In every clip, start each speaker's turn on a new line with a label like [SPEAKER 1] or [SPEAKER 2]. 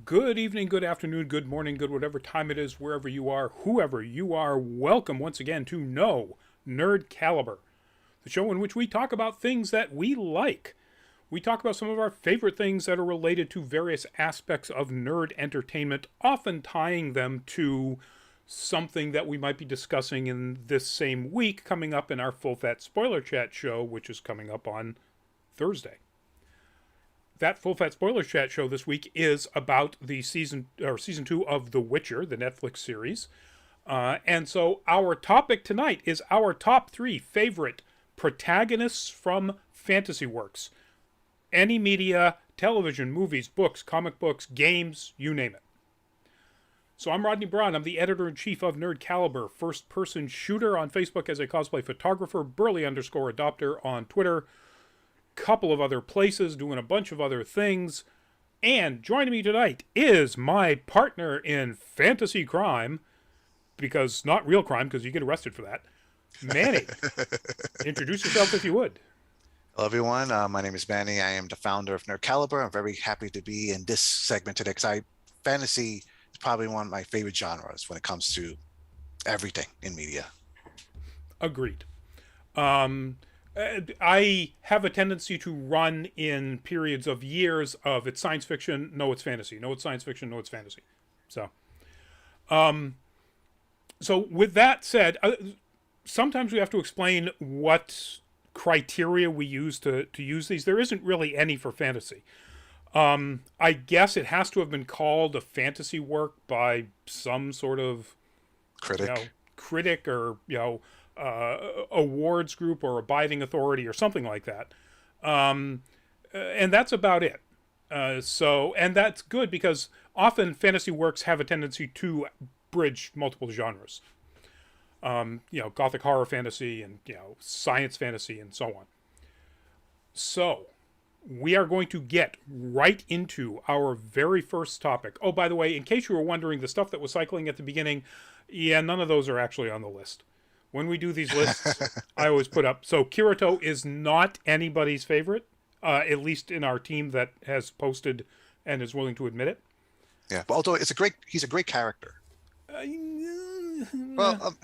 [SPEAKER 1] Good evening, good afternoon, good morning, good whatever time it is, wherever you are, whoever you are, welcome once again to No Nerd Caliber, the show in which we talk about things that we like. We talk about some of our favorite things that are related to various aspects of nerd entertainment, often tying them to something that we might be discussing in this same week coming up in our Full Fat Spoiler Chat show, which is coming up on Thursday. That Full Fat Spoiler Chat show this week is about the season 2 of The Witcher, the Netflix series. And so our topic tonight is our top 3 favorite protagonists from fantasy works. Any media, television, movies, books, comic books, games, you name it. So I'm Rodney Braun. I'm the editor-in-chief of Nerd Caliber, first-person shooter on Facebook as a cosplay photographer, burly_adopter on Twitter, couple of other places, doing a bunch of other things. And joining me tonight is my partner in fantasy crime, because not real crime, because you get arrested for that, Manny. Introduce yourself if you would.
[SPEAKER 2] Hello, everyone. My name is Manny. I am the founder of Nerd Caliber. I'm very happy to be in this segment today because fantasy is probably one of my favorite genres when it comes to everything in media.
[SPEAKER 1] Agreed. I have a tendency to run in periods of years of it's science fiction, no, it's fantasy, no, it's science fiction, no, it's fantasy. So, so with that said, sometimes we have to explain what criteria we use to use these. There isn't really any for fantasy. I guess it has to have been called a fantasy work by some sort of
[SPEAKER 2] Critic.
[SPEAKER 1] critic or awards group or abiding authority or something like that. And that's about it. And that's good because often fantasy works have a tendency to bridge multiple genres. Gothic horror fantasy and, science fantasy and so on. So we are going to get right into our very first topic. Oh, by the way, in case you were wondering, the stuff that was cycling at the beginning, none of those are actually on the list. When we do these lists, I always put up. So Kirito is not anybody's favorite, at least in our team that has posted and is willing to admit it.
[SPEAKER 2] Yeah, but although he's a great character. Well,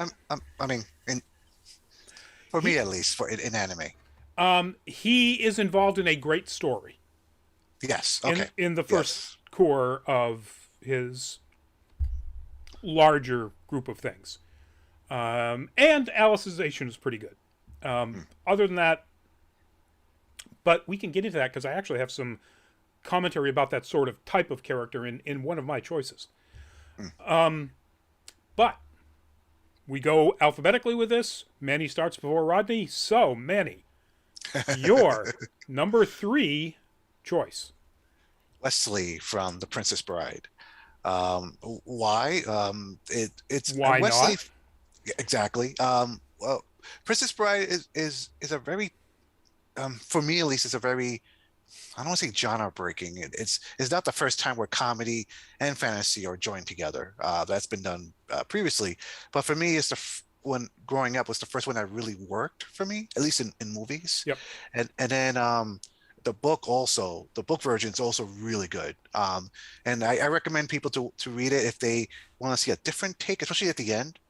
[SPEAKER 2] I mean, for me at least, in anime.
[SPEAKER 1] He is involved in a great story.
[SPEAKER 2] Yes. Okay.
[SPEAKER 1] In the first core of his larger group of things. And Alicization is pretty good. Other than that, but we can get into that because I actually have some commentary about that sort of type of character in one of my choices. But we go alphabetically with this. Manny starts before Rodney. So, Manny, your number 3 choice.
[SPEAKER 2] Wesley from The Princess Bride. Why? It's
[SPEAKER 1] Why
[SPEAKER 2] Wesley.
[SPEAKER 1] not?
[SPEAKER 2] Exactly. Well, Princess Bride is a very, for me at least, it's a very, I don't want to say genre breaking. It's not the first time where comedy and fantasy are joined together. That's been done previously, but for me, when growing up was the first one that really worked for me, at least in movies.
[SPEAKER 1] Yep.
[SPEAKER 2] And then the book version is also really good. And I recommend people to read it if they want to see a different take, especially at the end.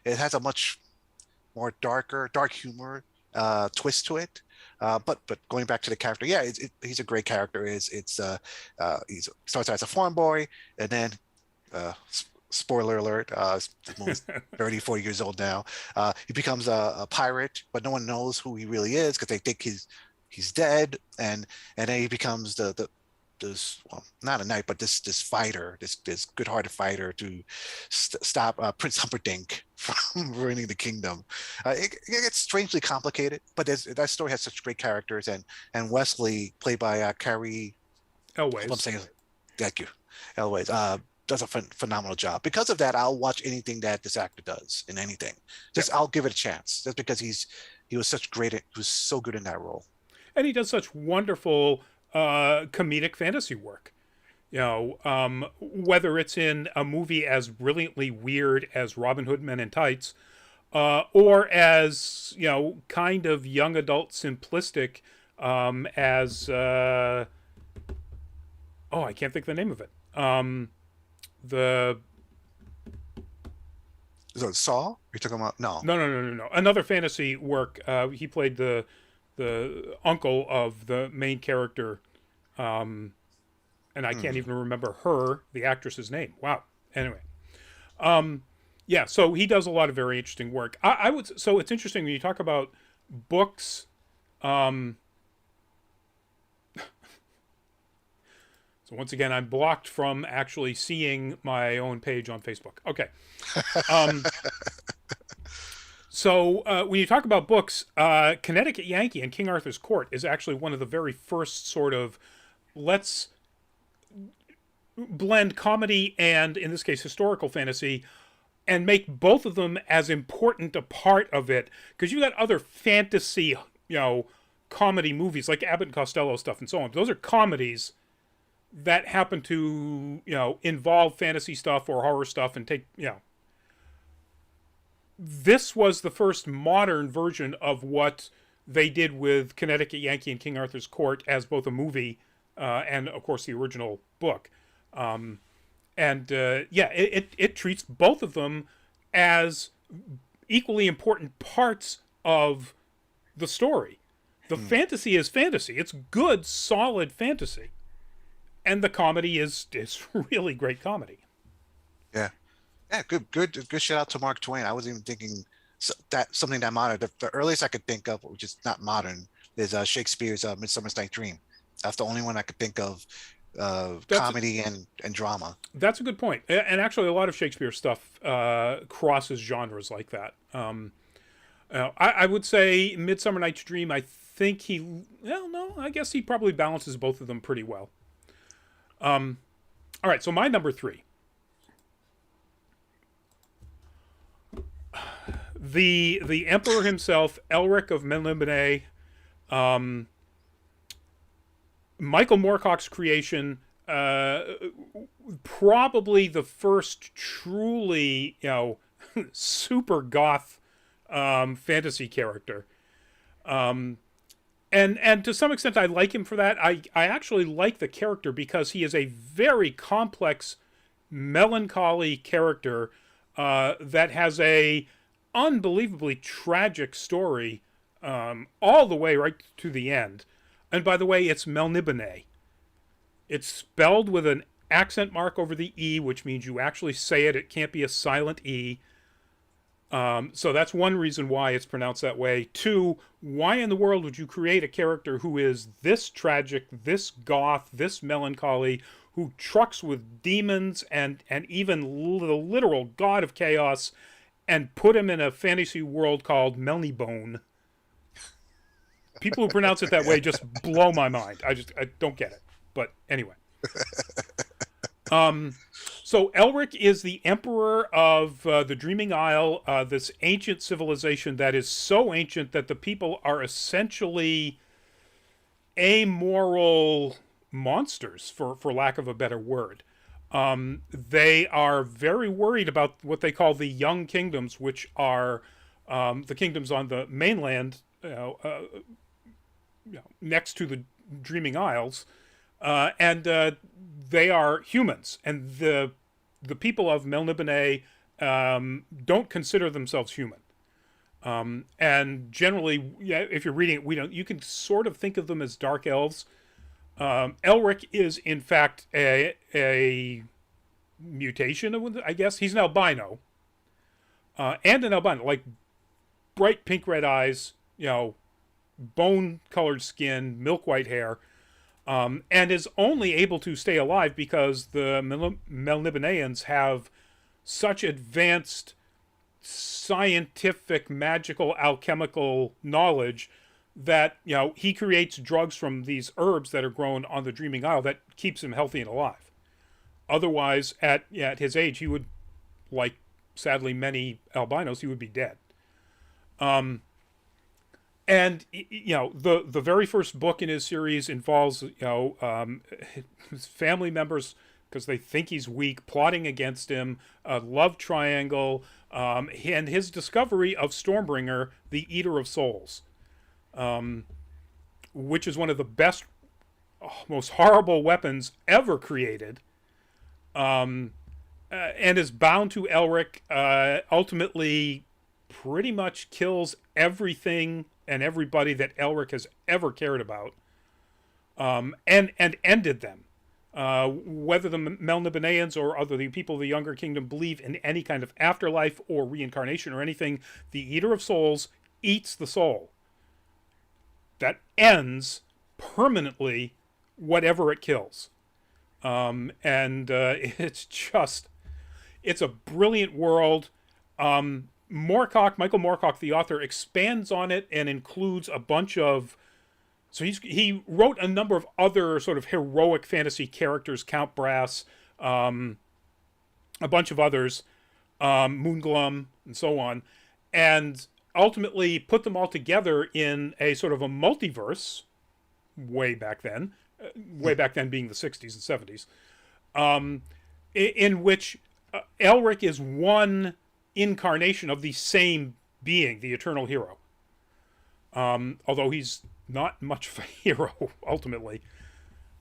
[SPEAKER 2] It has a much more dark humor twist to it. But going back to the character, yeah, he's a great character. He starts out as a farm boy, and then spoiler alert, he's 30, 40 years old now. He becomes a pirate, but no one knows who he really is because they think he's dead, and then he becomes this well, not a knight, but this fighter, this good-hearted fighter to stop Prince Humperdinck from ruining the kingdom. It gets strangely complicated, but that story has such great characters, and Wesley, played by Carrie
[SPEAKER 1] Elways.
[SPEAKER 2] I'm saying, thank you, Elways, does a phenomenal job. Because of that, I'll watch anything that this actor does in anything. I'll give it a chance, just because he was so good in that role.
[SPEAKER 1] And he does such wonderful comedic fantasy work. Whether it's in a movie as brilliantly weird as Robin Hood Men in Tights, or as, kind of young adult simplistic as Oh, I can't think of the name of it. The
[SPEAKER 2] Is it Saw? You're talking about no.
[SPEAKER 1] no. Another fantasy work. He played the uncle of the main character, and I can't
[SPEAKER 2] Hmm.
[SPEAKER 1] even remember the actress's name. Wow. Anyway, yeah. So he does a lot of very interesting work. I would. So it's interesting when you talk about books. Um, so once again, I'm blocked from actually seeing my own page on Facebook. Okay. Um, So when you talk about books, Connecticut Yankee and King Arthur's Court is actually one of the very first sort of let's blend comedy and, in this case, historical fantasy, and make both of them as important a part of it. Because you've got other fantasy, comedy movies like Abbott and Costello stuff and so on. Those are comedies that happen to, involve fantasy stuff or horror stuff and take, this was the first modern version of what they did with Connecticut Yankee and King Arthur's Court as both a movie and, of course, the original book. Um, it treats both of them as equally important parts of the story. The
[SPEAKER 2] Hmm.
[SPEAKER 1] fantasy is fantasy. It's good, solid fantasy. And the comedy is really great comedy.
[SPEAKER 2] Yeah. Yeah, good shout out to Mark Twain. I wasn't even thinking that something that modern. The earliest I could think of, which is not modern, is Shakespeare's Midsummer Night's Dream. That's the only one I could think of,
[SPEAKER 1] That's
[SPEAKER 2] comedy and drama.
[SPEAKER 1] That's a good point. And actually, a lot of Shakespeare stuff crosses genres like that. I would say Midsummer Night's Dream, I think well, no, I guess he probably balances both of them pretty well. All right, so my number three. The Emperor himself, Elric of Melniboné, Michael Moorcock's creation, probably the first truly, super goth fantasy character. And to some extent, I like him for that. I actually like the character because he is a very complex, melancholy character that has a unbelievably tragic story all the way right to the end. And by the way, it's Melniboné. It's spelled with an accent mark over the E, which means you actually say it. It can't be a silent E. So that's one reason why it's pronounced that way. Two, why in the world would you create a character who is this tragic, this goth, this melancholy, who trucks with demons and even the literal god of chaos, and put him in a fantasy world called Melnibone? People who pronounce it that way just blow my mind. I don't get it. But anyway. So Elric is the emperor of the Dreaming Isle, this ancient civilization that is so ancient that the people are essentially amoral monsters, for lack of a better word. They are very worried about what they call the young kingdoms, which are the kingdoms on the mainland, next to the Dreaming Isles, and they are humans, and the people of Melniboné don't consider themselves human. And generally, yeah, if you're reading it, you can sort of think of them as dark elves. Elric is in fact a mutation, I guess. He's an albino, and an albino, like bright pink red eyes, bone colored skin, milk white hair. And is only able to stay alive because the Melnibonéans have such advanced scientific, magical, alchemical knowledge that he creates drugs from these herbs that are grown on the Dreaming Isle that keeps him healthy and alive. Otherwise, at his age, he would, like sadly many albinos, he would be dead. And the very first book in his series involves his family members, because they think he's weak, plotting against him, a love triangle, and his discovery of Stormbringer, the Eater of Souls, which is one of the best most horrible weapons ever created, and is bound to Elric. Ultimately, pretty much kills everything and everybody that Elric has ever cared about, and ended them. Whether the Melnibonéans or other the people of the Younger Kingdom believe in any kind of afterlife or reincarnation or anything, the Eater of Souls eats the soul. That ends permanently whatever it kills. It's a brilliant world. Michael Moorcock, the author, expands on it and includes a bunch of. So he wrote a number of other sort of heroic fantasy characters, Count Brass, a bunch of others, Moonglum, and so on, and ultimately put them all together in a sort of a multiverse way back then being the 60s and 70s, in which Elric is one incarnation of the same being, the eternal hero. Although he's not much of a hero ultimately,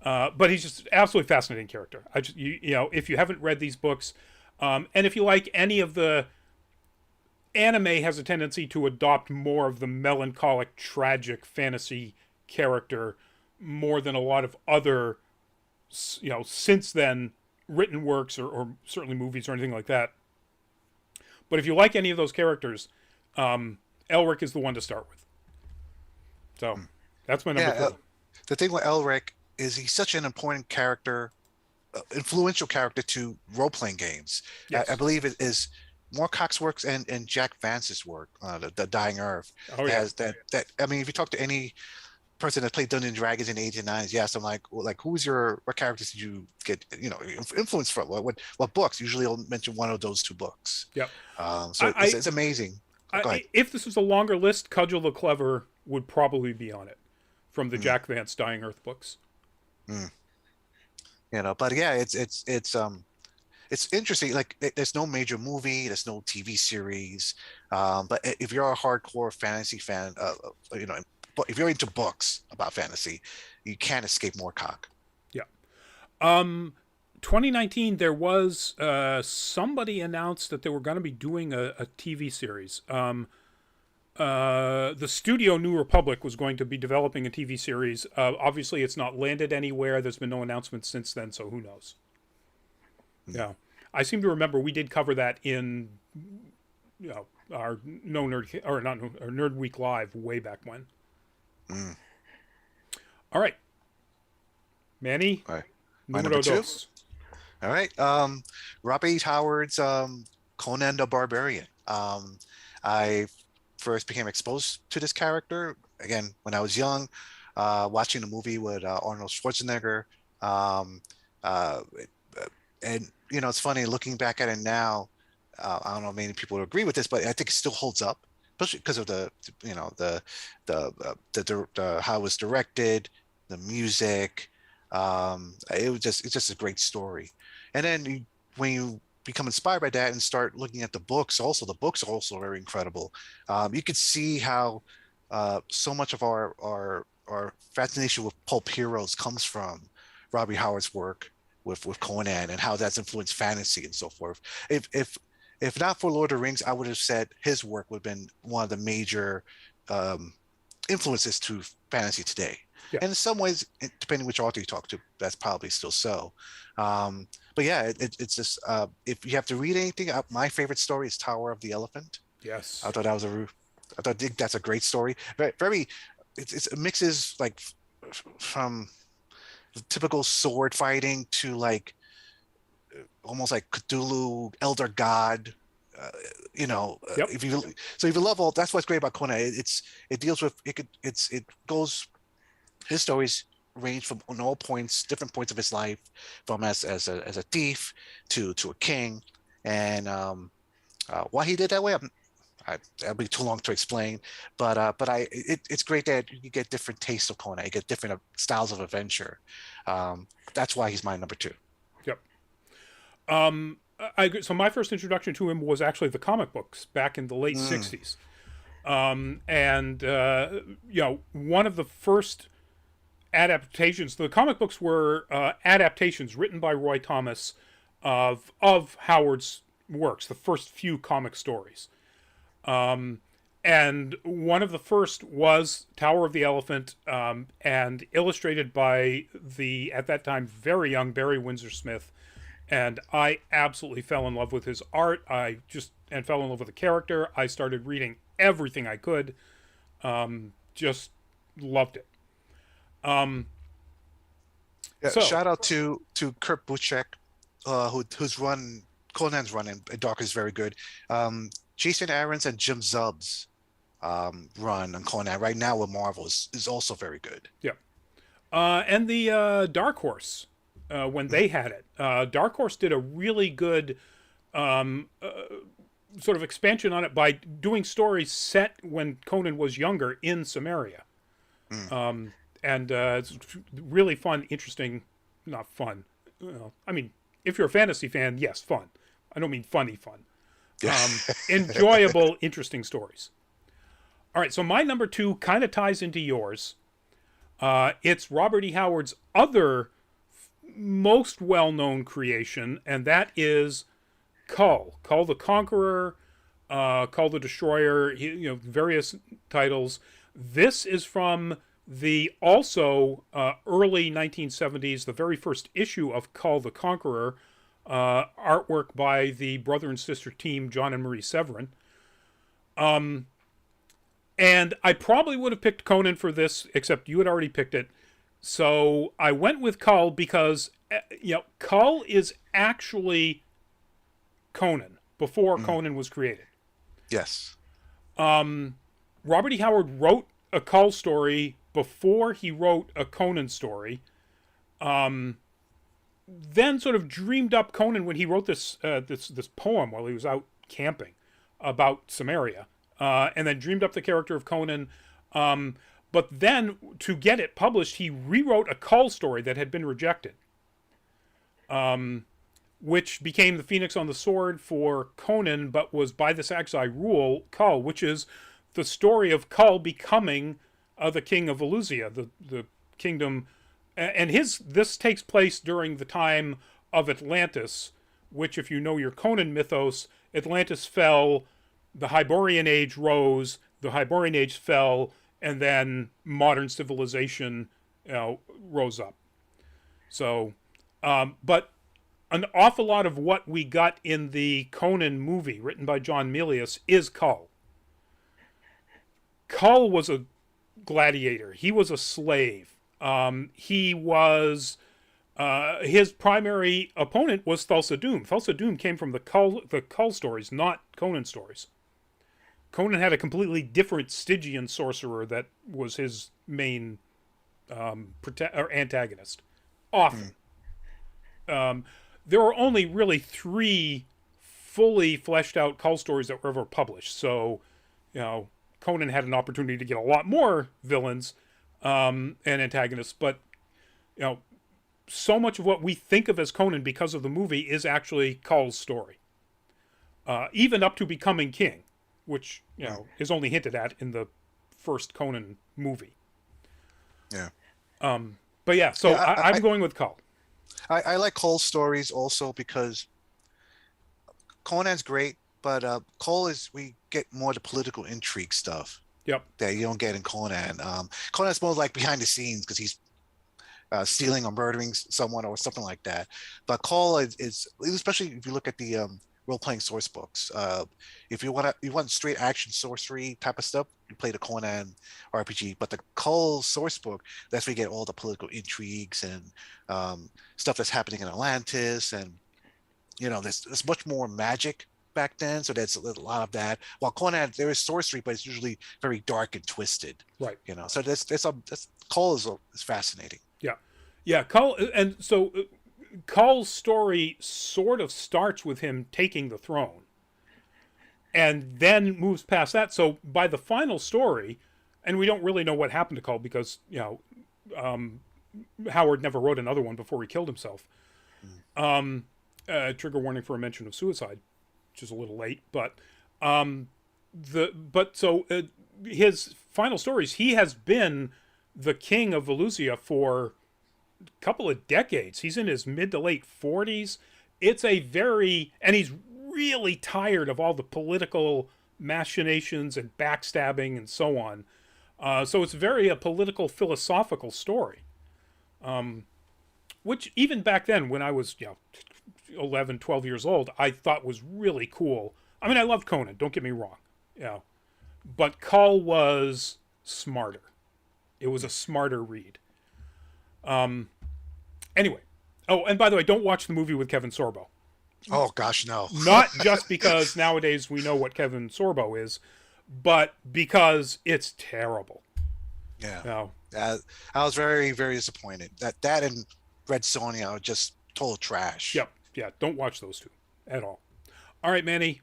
[SPEAKER 1] but he's just an absolutely fascinating character. If you haven't read these books, and if you like any of the anime, has a tendency to adopt more of the melancholic, tragic fantasy character more than a lot of other, since then written works or certainly movies or anything like that. But if you like any of those characters, Elric is the one to start with. So that's my number 3.
[SPEAKER 2] The thing with Elric is he's such an important character, influential character to role-playing games.
[SPEAKER 1] Yes.
[SPEAKER 2] I believe it is Moorcock's works and Jack Vance's work, the Dying Earth.
[SPEAKER 1] Oh, yeah.
[SPEAKER 2] Has that. I mean, if you talk to any person that played Dungeons and Dragons in the 80s and 90s, yes, I'm like, what characters did you get, influence from? What books? Usually I'll mention one of those 2 books.
[SPEAKER 1] Yep.
[SPEAKER 2] It's amazing. Go ahead.
[SPEAKER 1] If this was a longer list, Cudgel the Clever would probably be on it, from the Jack Vance Dying Earth books.
[SPEAKER 2] But yeah, it's interesting. Like, there's no major movie, there's no TV series, but if you're a hardcore fantasy fan, if you're into books about fantasy, you can't escape Moorcock.
[SPEAKER 1] Yeah. 2019, there was somebody announced that they were going to be doing a TV series. The studio New Republic was going to be developing a TV series. Obviously, it's not landed anywhere. There's been no announcement since then, so who knows? Yeah, I seem to remember we did cover that in, our Nerd Week Live way back when. All right, Manny.
[SPEAKER 2] All right, my number 2.
[SPEAKER 1] Dos.
[SPEAKER 2] All right, Robert E. Howard's Conan the Barbarian. I first became exposed to this character again when I was young, watching the movie with Arnold Schwarzenegger. And it's funny looking back at it now. I don't know, many people would agree with this, but I think it still holds up, especially because of the how it was directed, the music. It's just a great story. And then when you become inspired by that and start looking at the books are also very incredible. You could see how so much of our fascination with pulp heroes comes from Robbie Howard's work with Conan, and how that's influenced fantasy and so forth. If not for Lord of the Rings, I would have said his work would have been one of the major influences to fantasy today. Yeah. And in some ways, depending which author you talk to, that's probably still so. But yeah, it's just, if you have to read anything, my favorite story is Tower of the Elephant.
[SPEAKER 1] Yes.
[SPEAKER 2] I thought that's a great story. It mixes like from typical sword fighting to like almost like Cthulhu, Elder God.
[SPEAKER 1] Yep.
[SPEAKER 2] If you love all, that's what's great about Conan. It deals with his stories range from on all points, different points of his life, from as a thief to a king, and why he did that way, that'll be too long to explain. But it's great that you get different tastes of Conan, you get different styles of adventure. That's why he's my number 2.
[SPEAKER 1] Yep. I agree. So my first introduction to him was actually the comic books back in the late 60s. And one of the first adaptations. The comic books were adaptations written by Roy Thomas of Howard's works, the first few comic stories. And one of the first was Tower of the Elephant, and illustrated by the, at that time, very young Barry Windsor Smith. And I absolutely fell in love with his art. And fell in love with the character. I started reading everything I could. Just loved it.
[SPEAKER 2] Shout out to Kurt Busiek, who's run Conan's run in Dark is very good. Jason Aaron's and Jim Zub's run on Conan right now with Marvel is also very good.
[SPEAKER 1] Yeah. And the Dark Horse, when they had it, Dark Horse did a really good sort of expansion on it by doing stories set when Conan was younger in Samaria. And it's really fun, interesting, not fun. I mean, if you're a fantasy fan, yes, fun. I don't mean funny fun. Enjoyable, interesting stories. All right, so my number 2 kind of ties into yours. It's Robert E. Howard's other most well-known creation, and that is Kull the Conqueror, Kull the Destroyer, various titles. This is from the also early 1970s, the very first issue of Kull the Conqueror, artwork by the brother and sister team, John and Marie Severin. And I probably would have picked Conan for this, except you had already picked it. So I went with Kull because, Kull is actually Conan before Conan was created.
[SPEAKER 2] Yes.
[SPEAKER 1] Robert E. Howard wrote a Kull story before he wrote a Conan story. Then sort of dreamed up Conan when he wrote this poem while he was out camping about Samaria. And then dreamed up the character of Conan. But then, to get it published, he rewrote a Kull story that had been rejected. Which became the Phoenix on the Sword for Conan, but was by the Saxai rule, Kull, which is the story of Kull becoming the king of Valusia, the kingdom. And this takes place during the time of Atlantis, which, if you know your Conan mythos, Atlantis fell, the Hyborian Age rose, the Hyborian Age fell, and then modern civilization rose up. So, but an awful lot of what we got in the Conan movie, written by John Milius, is Kull. Kull was a gladiator. He was a slave. He was... his primary opponent was Thulsa Doom. Thulsa Doom came from the Kull stories, not Conan stories. Conan had a completely different Stygian sorcerer that was his main antagonist. Often. There were only really 3 fully fleshed out Kull stories that were ever published. So, Conan had an opportunity to get a lot more villains and antagonists. But, so much of what we think of as Conan because of the movie is actually Kull's story. Even up to becoming king, which, is only hinted at in the first Conan movie.
[SPEAKER 2] Yeah.
[SPEAKER 1] But yeah, so I'm going with Kull.
[SPEAKER 2] I like Kull's stories also because Conan's great, but Kull we get more of the political intrigue stuff.
[SPEAKER 1] Yep.
[SPEAKER 2] That you don't get in Conan. Conan's more like behind the scenes because he's stealing or murdering someone or something like that. But Kull is especially if you look at the role-playing source books. If you want straight action sorcery type of stuff, you play the Conan RPG. But the Kull source book, that's where you get all the political intrigues and stuff that's happening in Atlantis, and there's much more magic back then, so there's a lot of that. While Conan, there is sorcery, but it's usually very dark and twisted.
[SPEAKER 1] Right.
[SPEAKER 2] So Kull is fascinating.
[SPEAKER 1] Yeah, Kull, and so Kull's story sort of starts with him taking the throne and then moves past that. So by the final story, and we don't really know what happened to Kull because, Howard never wrote another one before he killed himself. Trigger warning for a mention of suicide, which is a little late, but his final stories, he has been the king of Valusia for a couple of decades. He's in his mid to late 40s. It's a very, and he's really tired of all the political machinations and backstabbing and so on. So it's very a political, philosophical story. Which even back then, when I was 11, 12 years old, I thought was really cool. I mean, I loved Conan, don't get me wrong. But Kull was smarter. It was a smarter read. Anyway. Oh, and by the way, don't watch the movie with Kevin Sorbo.
[SPEAKER 2] Oh gosh, no.
[SPEAKER 1] Not just because nowadays we know what Kevin Sorbo is, but because it's terrible.
[SPEAKER 2] Yeah.
[SPEAKER 1] No.
[SPEAKER 2] I was very, very disappointed. That and Red Sonja are just total trash.
[SPEAKER 1] Yep. Yeah, don't watch those two at all. All right, Manny.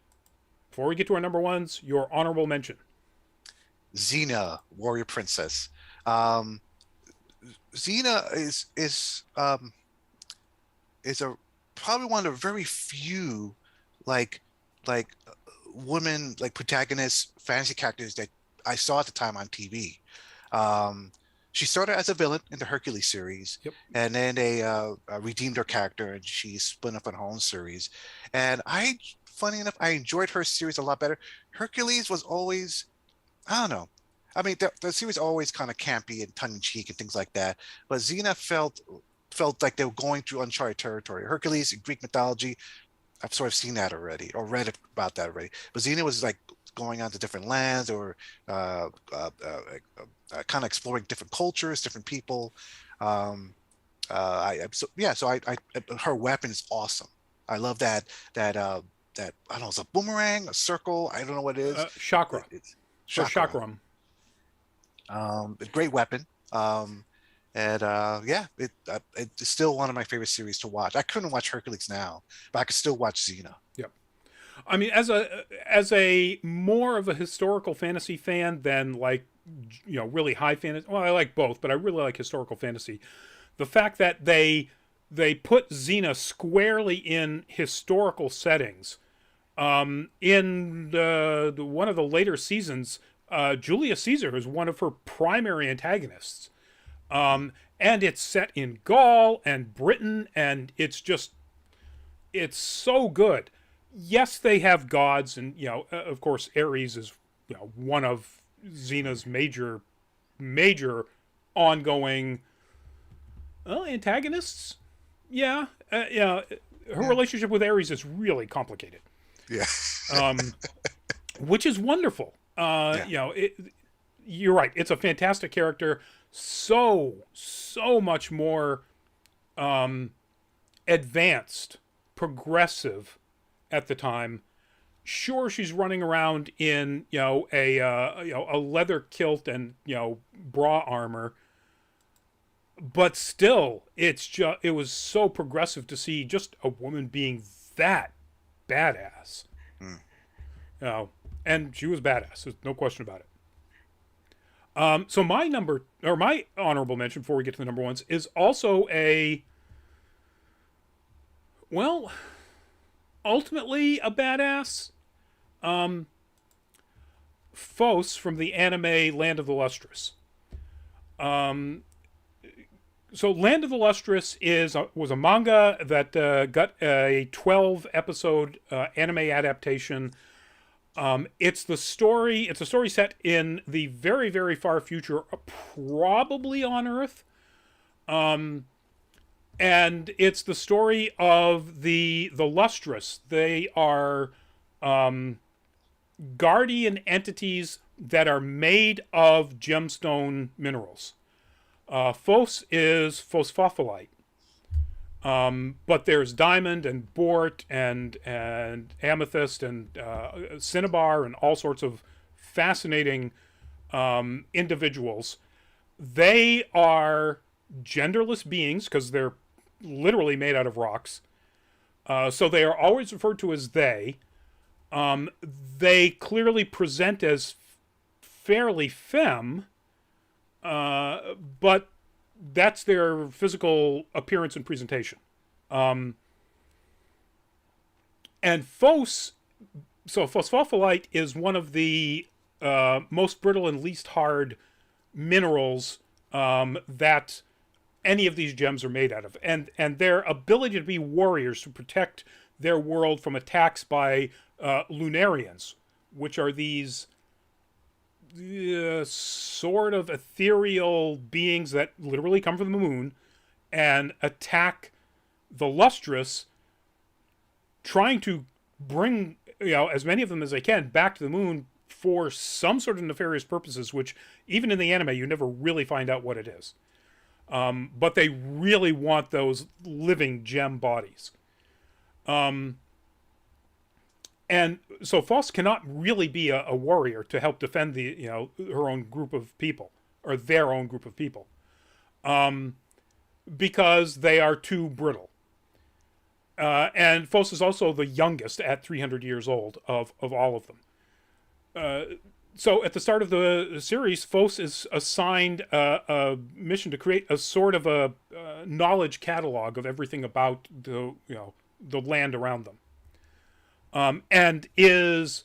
[SPEAKER 1] Before we get to our number ones, your honorable mention.
[SPEAKER 2] Xena, Warrior Princess. Xena is a probably one of the very few like women like protagonist fantasy characters that I saw at the time on TV. She started as a villain in the Hercules series,
[SPEAKER 1] Yep.
[SPEAKER 2] and then they redeemed her character and she spun up on her own series. And funny enough, I enjoyed her series a lot better. Hercules was always, I don't know. I mean, the series always kind of campy and tongue-in-cheek and things like that. But Xena felt like they were going through uncharted territory. Hercules in Greek mythology, I've sort of seen that already or read about that already. But Xena was like going on to different lands or kind of exploring different cultures, different people. So her weapon is awesome. I love that I don't know, it's a boomerang, a circle. I don't know what it is.
[SPEAKER 1] Chakra.
[SPEAKER 2] It's
[SPEAKER 1] Chakram.
[SPEAKER 2] Great weapon. It's still one of my favorite series to watch. I couldn't watch Hercules now, but I could still watch Xena.
[SPEAKER 1] Yep. I mean, as a more of a historical fantasy fan than like, really high fantasy. Well, I like both, but I really like historical fantasy. The fact that they put Xena squarely in historical settings. In one of the later seasons, Julius Caesar is one of her primary antagonists. And it's set in Gaul and Britain, and it's so good. Yes, they have gods, and of course, Ares is one of Xena's major ongoing antagonists. Yeah, her relationship with Ares is really complicated.
[SPEAKER 2] Yeah.
[SPEAKER 1] Which is wonderful. You're right. It's a fantastic character. So much more advanced, progressive at the time. Sure, she's running around in a leather kilt and bra armor, but still, it was so progressive to see just a woman being that badass. And she was badass. There's no question about it. So my honorable mention before we get to the number ones is also ultimately a badass. Phos from the anime Land of the Lustrous. So Land of the Lustrous was a manga that got a 12-episode anime adaptation. It's a story set in the very, very far future, probably on Earth. And it's the story of the Lustrous. They are guardian entities that are made of gemstone minerals. Phos is phosphophylite. But there's diamond and bort and amethyst and cinnabar and all sorts of fascinating individuals. They are genderless beings because they're literally made out of rocks. So they are always referred to as they. They clearly present as fairly femme, but that's their physical appearance and presentation. And Phos, so phosphophylite is one of the most brittle and least hard minerals that any of these gems are made out of, and their ability to be warriors to protect their world from attacks by Lunarians, which are these sort of ethereal beings that literally come from the moon and attack the Lustrous, trying to bring as many of them as they can back to the moon for some sort of nefarious purposes, which even in the anime you never really find out what it is. But they really want those living gem bodies. And so Faust cannot really be a warrior to help defend her own group of people, or their own group of people, because they are too brittle. And Faust is also the youngest at 300 years old of all of them. So at the start of the series, Faust is assigned a mission to create a sort of a knowledge catalog of everything about the land around them, and is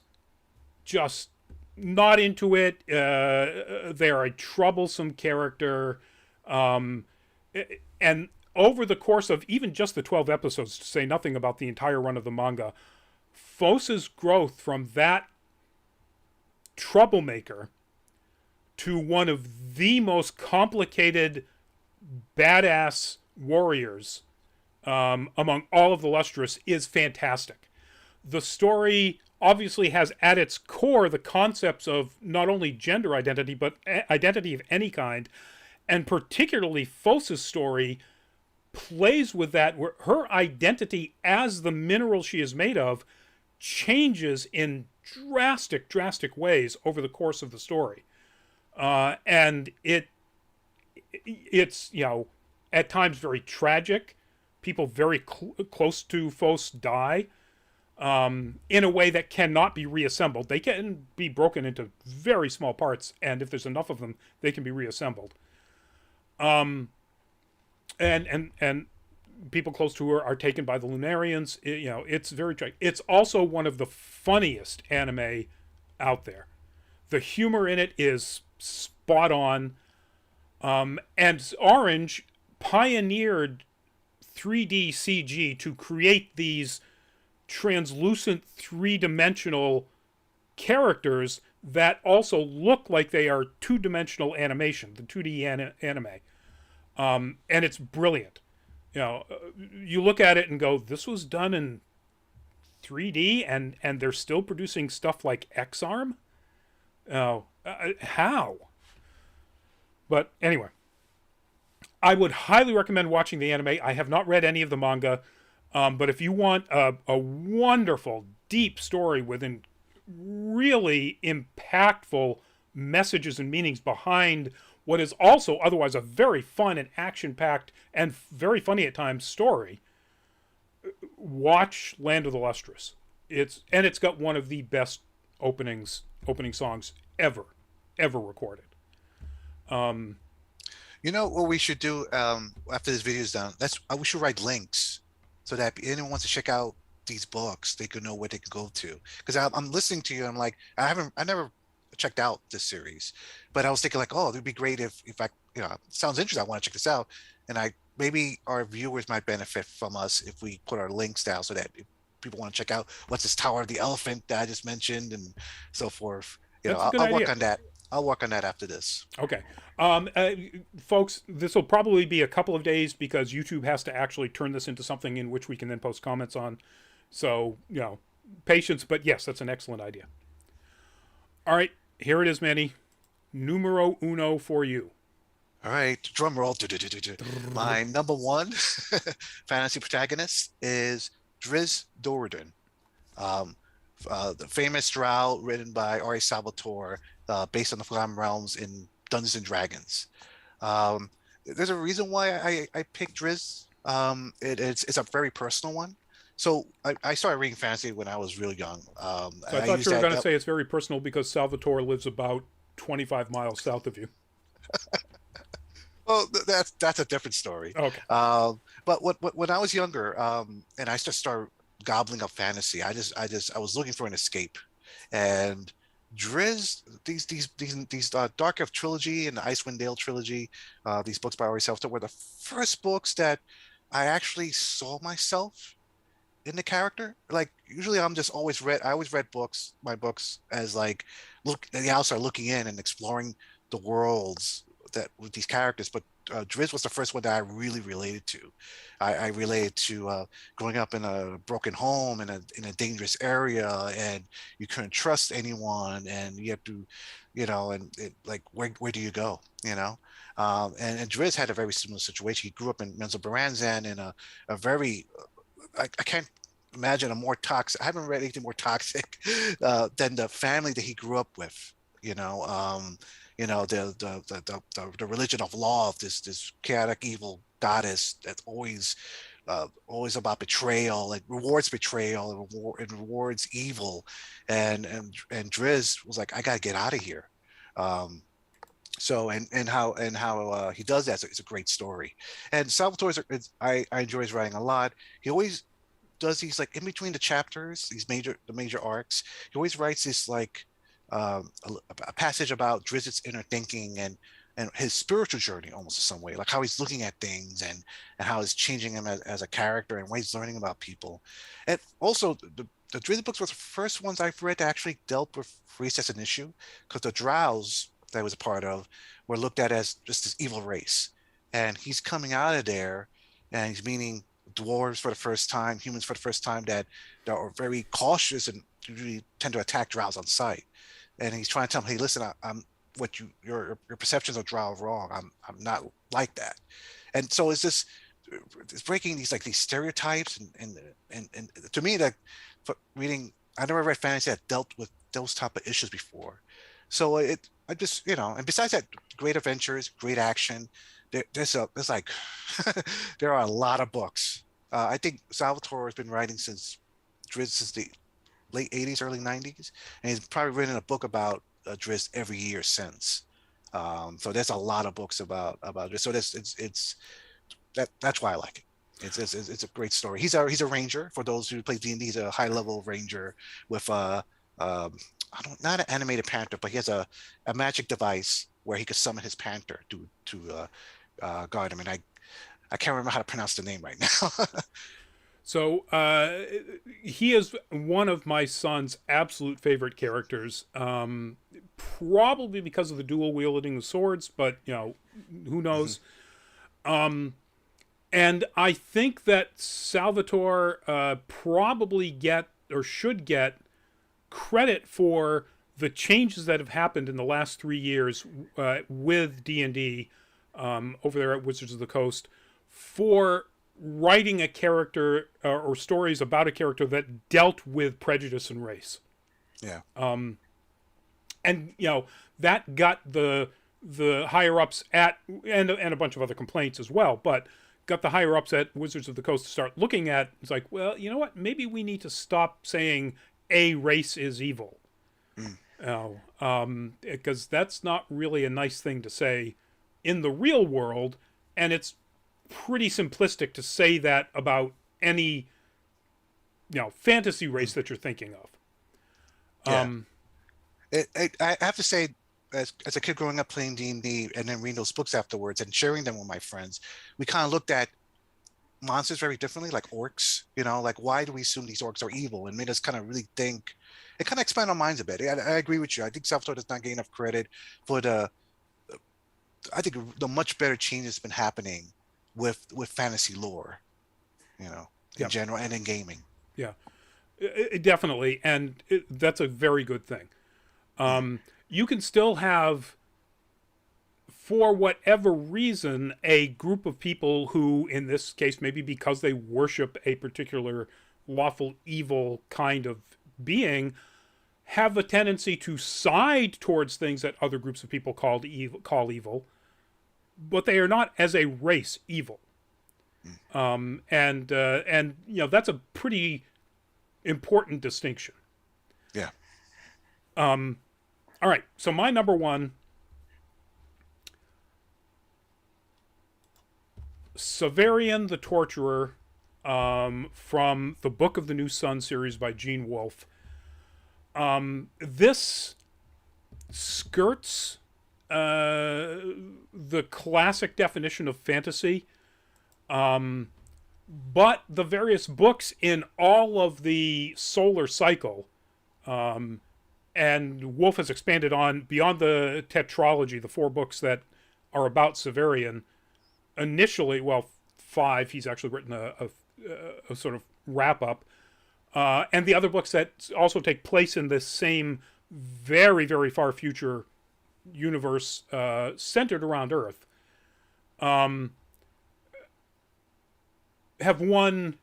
[SPEAKER 1] just not into it. They're a troublesome character, and over the course of even just the 12 episodes, to say nothing about the entire run of the manga, Faust's growth from that troublemaker to one of the most complicated badass warriors among all of the Lustrous is fantastic. The story obviously has at its core the concepts of not only gender identity, but identity of any kind, and particularly Faust's story plays with that, where her identity as the mineral she is made of changes in drastic ways over the course of the story, and it's at times very tragic. People very close to Faust die in a way that cannot be reassembled. They can be broken into very small parts, and if there's enough of them, they can be reassembled. And people close to her are taken by the Lunarians. It's very tragic. It's also one of the funniest anime out there. The humor in it is spot on. And Orange pioneered 3D CG to create these translucent three-dimensional characters that also look like they are two-dimensional animation, the 2D anime. And it's brilliant. You look at it and go, this was done in 3D, and they're still producing stuff like X-Arm? How? But anyway, I would highly recommend watching the anime. I have not read any of the manga, but if you want a wonderful, deep story with really impactful messages and meanings behind what is also otherwise a very fun and action-packed and very funny at times story, watch Land of the Lustrous. It's got one of the best opening songs ever recorded.
[SPEAKER 2] What we should do after this video is done? We should write links so that if anyone wants to check out these books, they can know where they can go to. Because I'm listening to you, and I'm like, I never checked out this series, but I was thinking like, oh, it'd be great if I, it sounds interesting, I want to check this out, and maybe our viewers might benefit from us if we put our links down so that if people want to check out what's this Tower of the Elephant that I just mentioned and so forth. I'll work on that. I'll work on that after this.
[SPEAKER 1] Okay. Folks, this will probably be a couple of days because YouTube has to actually turn this into something in which we can then post comments on. So, patience, but yes, that's an excellent idea. All right, here it is, Manny. Numero uno for you.
[SPEAKER 2] All right, drum roll. My number one fantasy protagonist is Driz Doradin. The famous drow written by R.A. Salvatore, based on the Forgotten Realms in Dungeons and Dragons. There's a reason why I picked Driz. It's a very personal one. So I started reading fantasy when I was really young.
[SPEAKER 1] So I thought you were going to say it's very personal because Salvatore lives about 25 miles south of you.
[SPEAKER 2] Well, that's a different story.
[SPEAKER 1] Okay.
[SPEAKER 2] But when I was younger, and I just started gobbling up fantasy, I was looking for an escape, and Driz, these Dark Elf trilogy and the Icewind Dale trilogy, these books by Ari Selfter were the first books that I actually saw myself in the character. Like usually I always read my books as like look the outside looking in and exploring the worlds that with these characters. But Driz was the first one that I really related to. I related to growing up in a broken home in a dangerous area, and you couldn't trust anyone, and you have to, like where do you go, and Driz had a very similar situation. He grew up in Menzo Baranzan in a very I can't imagine a more toxic. I haven't read anything more toxic than the family that he grew up with. You know, um, the religion of law of this chaotic evil goddess that's always about betrayal and rewards betrayal and rewards evil, and Driz was like, I gotta get out of here. Um, and how he does that. So it's a great story, and I enjoy his writing a lot. He always does these like in between the chapters, the major arcs. He always writes this like a passage about Drizzt inner thinking and his spiritual journey, almost in some way, like how he's looking at things and how it's changing him as a character and what he's learning about people. And also the Drizzt books were the first ones I've read that actually dealt with race as an issue, because the Drows that I was a part of were looked at as just this evil race, and he's coming out of there and he's meeting dwarves for the first time, humans for the first time that are very cautious and usually tend to attack drows on sight. And he's trying to tell them, hey, listen, I'm what your perceptions of drow are wrong. I'm not like that. And so it's breaking these stereotypes and to me that reading I never read fantasy that dealt with those type of issues before. So I just and besides that, great adventures, great action. There's like there are a lot of books. I think Salvatore has been writing since the late '80s, early '90s, and he's probably written a book about Drizzt every year since. So there's a lot of books about Drizzt. So that's why I like it. It's a great story. He's a ranger. For those who play D&D, he's a high level ranger with I don't not an animated panther, but he has a magic device where he could summon his panther to guard him. And I can't remember how to pronounce the name right now.
[SPEAKER 1] So he is one of my son's absolute favorite characters. Probably because of the dual wielding of swords, but who knows? And I think that Salvatore probably get or should get credit for the changes that have happened in the last 3 years with D&D over there at Wizards of the Coast, for writing a character or stories about a character that dealt with prejudice and race.
[SPEAKER 2] Yeah.
[SPEAKER 1] And that got the higher ups at and a bunch of other complaints as well, but got the higher ups at Wizards of the Coast to start looking at. It's like, well, you know what? Maybe we need to stop saying a race is evil. Because that's not really a nice thing to say in the real world, and it's pretty simplistic to say that about any fantasy race that you're thinking of.
[SPEAKER 2] I have to say, as a kid growing up playing D&D and then reading those books afterwards and sharing them with my friends, we kind of looked at monsters very differently, like orcs. Like why do we assume these orcs are evil, and made us kind of really think. It kind of expand our minds a bit. I agree with you. I think Salvatore does not get enough credit for I think the much better change that's been happening with fantasy lore, in general and in gaming.
[SPEAKER 1] Yeah, definitely, and that's a very good thing. You can still have, for whatever reason, a group of people who, in this case, maybe because they worship a particular lawful evil kind of being, have a tendency to side towards things that other groups of people call evil, but they are not as a race evil. And that's a pretty important distinction.
[SPEAKER 2] Yeah.
[SPEAKER 1] All right. So my number one, Severian the Torturer, from the Book of the New Sun series by Gene Wolfe. This skirts the classic definition of fantasy. But the various books in all of the solar cycle, and Wolfe has expanded on beyond the tetralogy, the 4 books that are about Severian. Initially, well, 5, he's actually written a sort of wrap up. And the other books that also take place in this same very, very far future universe centered around Earth, have won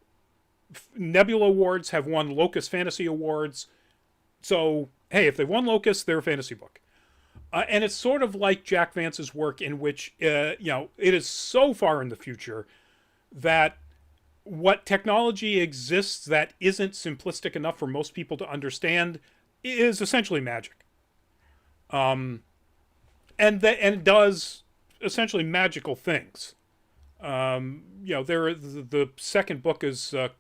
[SPEAKER 1] Nebula Awards, have won Locus Fantasy Awards. So, hey, if they've won Locus, they're a fantasy book. And it's sort of like Jack Vance's work, in which, it is so far in the future that what technology exists that isn't simplistic enough for most people to understand is essentially magic. And it does essentially magical things. The second book is, or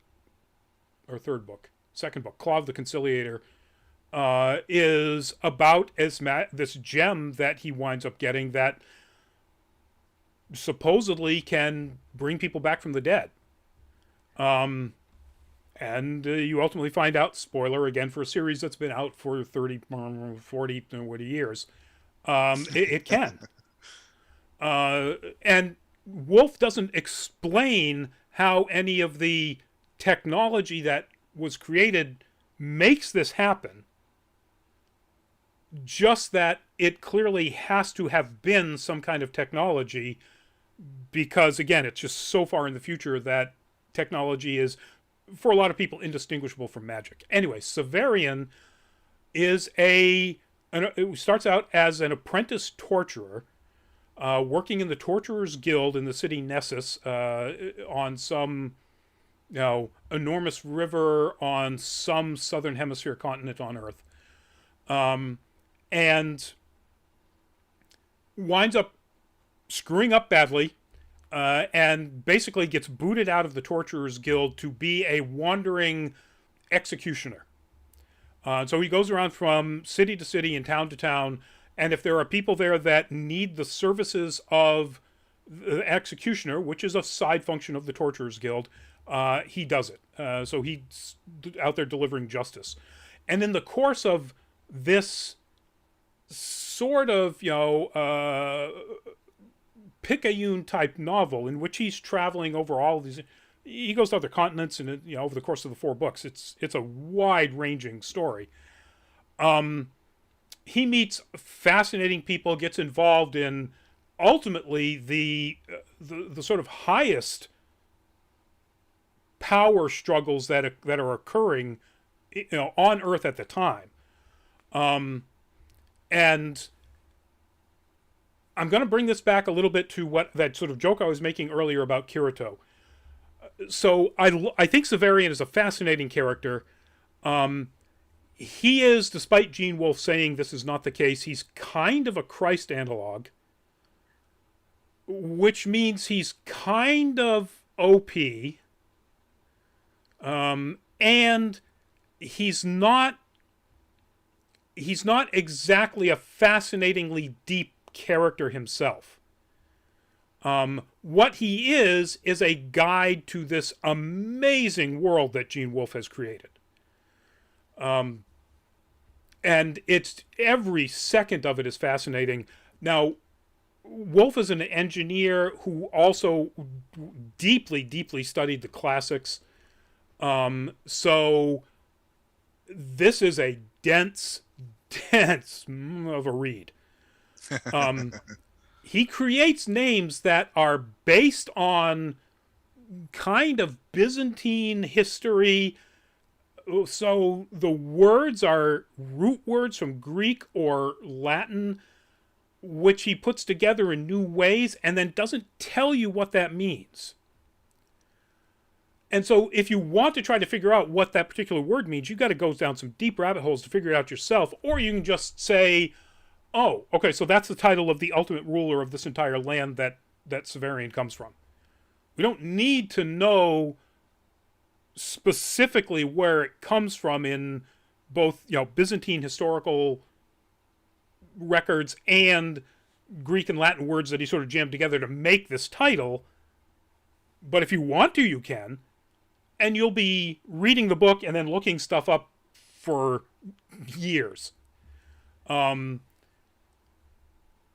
[SPEAKER 1] third book, second book, Kull the Conciliator, is about this gem that he winds up getting that supposedly can bring people back from the dead. And you ultimately find out, spoiler again for a series that's been out for 30, 40 years, it can. And Wolfe doesn't explain how any of the technology that was created makes this happen. Just that it clearly has to have been some kind of technology, because, again, it's just so far in the future that technology is, for a lot of people, indistinguishable from magic. Anyway, Severian is it starts out as an apprentice torturer, working in the Torturers Guild in the city Nessus, on some, enormous river on some southern hemisphere continent on Earth. And winds up screwing up badly, and basically gets booted out of the Torturers Guild to be a wandering executioner. So he goes around from city to city and town to town, and if there are people there that need the services of the executioner, which is a side function of the Torturers Guild, he does it. So he's out there delivering justice. And in the course of this sort of, Picayune type novel, in which he's traveling over all of these, he goes to other continents, and over the course of the 4 books, it's a wide ranging story. He meets fascinating people, gets involved in ultimately the sort of highest power struggles that are occurring, on Earth at the time. And I'm going to bring this back a little bit to what that sort of joke I was making earlier about Kirito. So I think Severian is a fascinating character. He is, despite Gene Wolfe saying this is not the case, he's kind of a Christ analog, which means he's kind of OP, and he's not exactly a fascinatingly deep character himself. What he is a guide to this amazing world that Gene Wolfe has created. And it's every second of it is fascinating. Now, Wolfe is an engineer who also deeply, deeply studied the classics. So this is a dense of a read. He creates names that are based on kind of Byzantine history. So the words are root words from Greek or Latin, which he puts together in new ways and then doesn't tell you what that means. And so if you want to try to figure out what that particular word means, you've got to go down some deep rabbit holes to figure it out yourself. Or you can just say, oh, okay, so that's the title of the ultimate ruler of this entire land that Severian comes from. We don't need to know specifically where it comes from in both, Byzantine historical records and Greek and Latin words that he sort of jammed together to make this title. But if you want to, you can. And you'll be reading the book and then looking stuff up for years.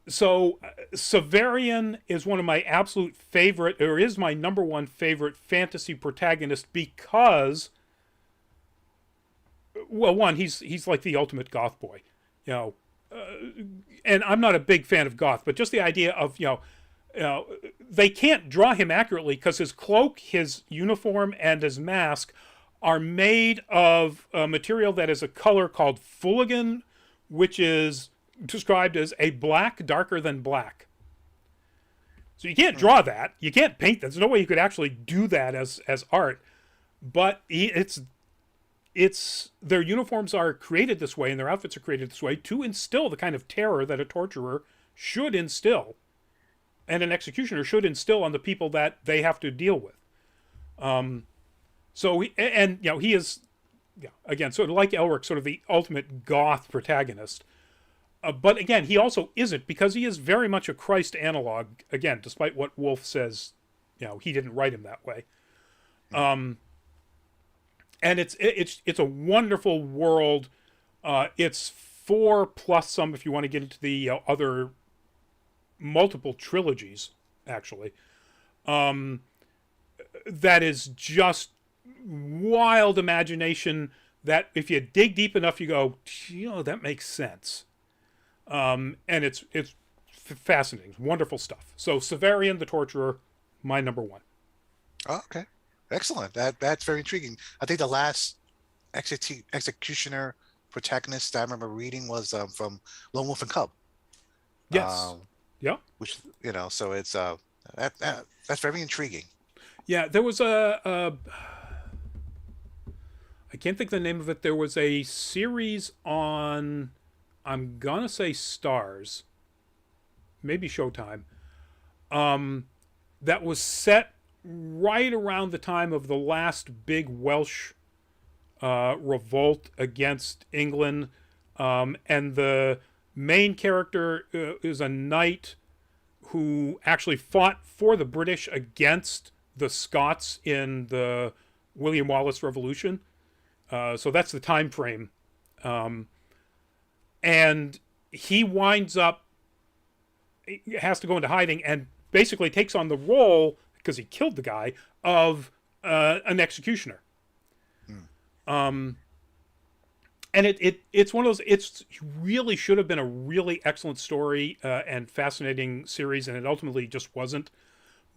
[SPEAKER 1] So Severian is one of my absolute favorite, or is my number one favorite fantasy protagonist because, well, one, he's like the ultimate goth boy, and I'm not a big fan of goth, but just the idea of, they can't draw him accurately because his cloak, his uniform, and his mask are made of a material that is a color called Fulligan, which is described as a black darker than black. So you can't draw that. You can't paint that. There's no way you could actually do that as art. But it's their uniforms are created this way and their outfits are created this way to instill the kind of terror that a torturer should instill and an executioner should instill on the people that they have to deal with. He is, again, sort of like Elric, sort of the ultimate goth protagonist. But again, he also isn't, because he is very much a Christ analog, again, despite what Wolfe says, he didn't write him that way. And it's a wonderful world. It's 4+ some if you want to get into the other multiple trilogies, actually. That is just wild imagination that if you dig deep enough, you go, that makes sense. And it's fascinating, wonderful stuff. So Severian the Torturer, my number one.
[SPEAKER 2] Oh, okay, excellent. That's very intriguing. I think the last executioner protagonist I remember reading was from Lone Wolf and Cub.
[SPEAKER 1] Yes. Yeah.
[SPEAKER 2] Which so it's that's very intriguing.
[SPEAKER 1] Yeah, there was I can't think of the name of it. There was a series on, I'm gonna say Stars, maybe Showtime, that was set right around the time of the last big Welsh revolt against England, and the main character is a knight who actually fought for the British against the Scots in the William Wallace Revolution. So that's the time frame. And he winds up, has to go into hiding and basically takes on the role, because he killed the guy, of an executioner. And it's one of those, it really should have been a really excellent story and fascinating series, and it ultimately just wasn't.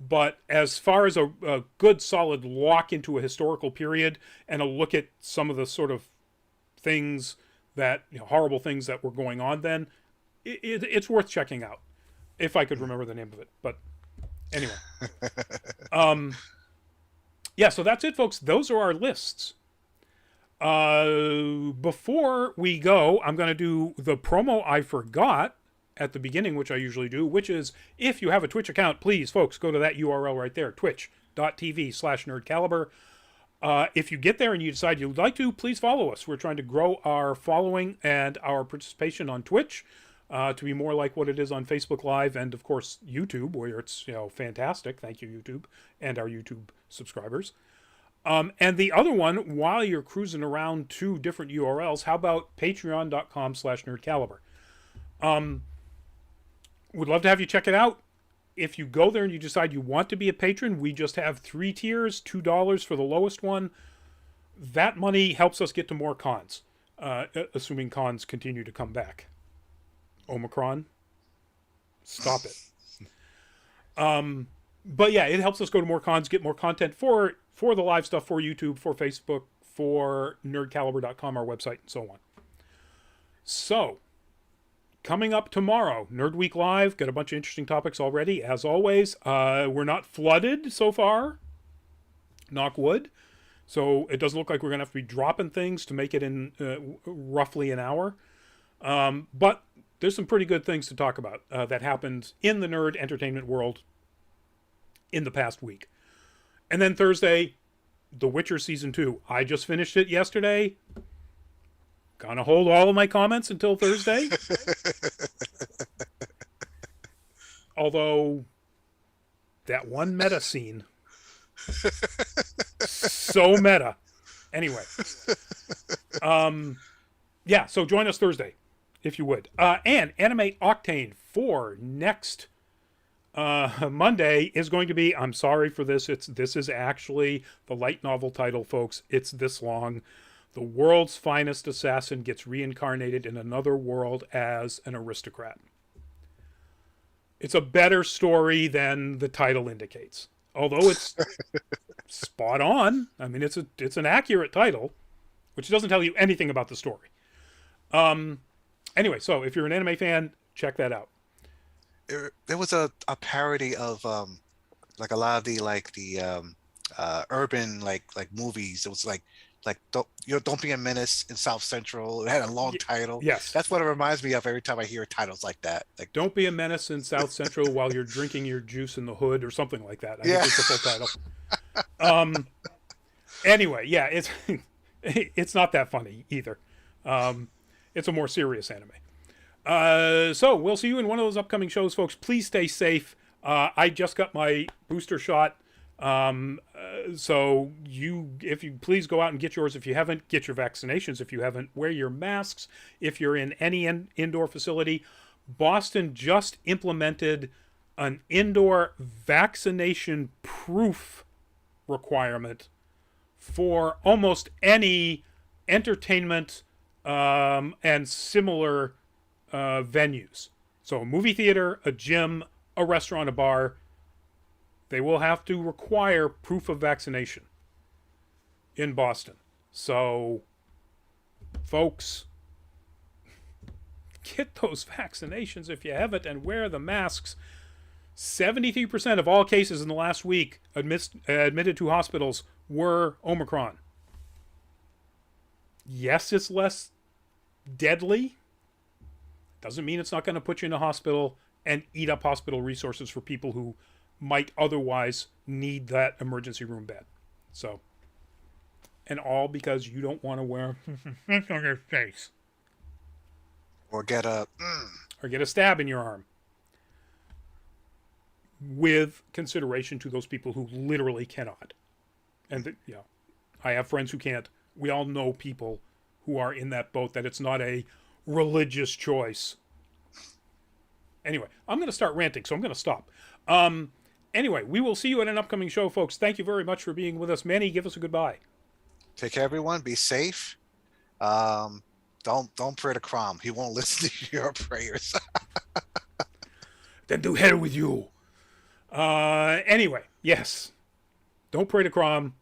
[SPEAKER 1] But as far as a good, solid lock into a historical period and a look at some of the sort of things that, horrible things that were going on then, it's worth checking out, if I could remember the name of it. But anyway. So that's it, folks. Those are our lists. Before we go, I'm going to do the promo I forgot at the beginning, which I usually do, which is, if you have a Twitch account, please, folks, go to that URL right there, twitch.tv/nerdcaliber. If you get there and you decide you'd like to, please follow us. We're trying to grow our following and our participation on Twitch to be more like what it is on Facebook Live and, of course, YouTube, where it's, fantastic. Thank you, YouTube, and our YouTube subscribers. And the other one, while you're cruising around two different URLs, how about patreon.com/nerdcaliber? Would love to have you check it out. If you go there and you decide you want to be a patron, we just have 3 tiers, $2 for the lowest one. That money helps us get to more cons, assuming cons continue to come back. Omicron, stop it. But yeah, it helps us go to more cons, get more content for the live stuff, for YouTube, for Facebook, for nerdcaliber.com, our website, and so on. So, coming up tomorrow, Nerd Week Live. Got a bunch of interesting topics already, as always. We're not flooded so far. Knock wood. So it doesn't look like we're going to have to be dropping things to make it in roughly an hour. But there's some pretty good things to talk about that happened in the nerd entertainment world in the past week. And then Thursday, The Witcher Season 2. I just finished it yesterday. Gonna hold all of my comments until Thursday. Although, that one meta scene. So meta. Anyway. Yeah, so join us Thursday, if you would. And Anime Octane for next Monday is going to be, I'm sorry for this, this is actually the light novel title, folks. It's this long. The world's finest assassin gets reincarnated in another world as an aristocrat. It's a better story than the title indicates. Although it's spot on. I mean, it's an accurate title, which doesn't tell you anything about the story. Anyway, so if you're an anime fan, check that out.
[SPEAKER 2] There was a parody of like a lot of the urban like movies. It was like don't be a menace in South Central. It had a long title.
[SPEAKER 1] Yes,
[SPEAKER 2] that's what it reminds me of every time I hear titles like that. Like,
[SPEAKER 1] don't be a menace in South Central while you're drinking your juice in the hood, or something like that. I think it's the full title. Anyway, yeah, it's not that funny either. It's a more serious anime. So we'll see you in one of those upcoming shows, folks. Please stay safe. I just got my booster shot. So if you please go out and get yours. If you haven't, get your vaccinations. If you haven't, wear your masks. If you're in any indoor facility, Boston just implemented an indoor vaccination proof requirement for almost any entertainment and similar venues. So a movie theater, a gym, a restaurant, a bar, they will have to require proof of vaccination in Boston. So, folks, get those vaccinations if you haven't, and wear the masks. 73% of all cases in the last week admitted to hospitals were Omicron. Yes, it's less deadly. Doesn't mean it's not going to put you in a hospital and eat up hospital resources for people who might otherwise need that emergency room bed. So, and all because you don't want to wear on your face.
[SPEAKER 2] Or get a
[SPEAKER 1] stab in your arm. With consideration to those people who literally cannot. And, I have friends who can't. We all know people who are in that boat, that it's not a religious choice. Anyway, I'm going to start ranting, so I'm going to stop. Anyway, we will see you at an upcoming show, folks. Thank you very much for being with us. Manny, give us a goodbye.
[SPEAKER 2] Take care, everyone. Be safe. Don't pray to Crom. He won't listen to your prayers.
[SPEAKER 1] Then to hell with you. Anyway, yes. Don't pray to Crom.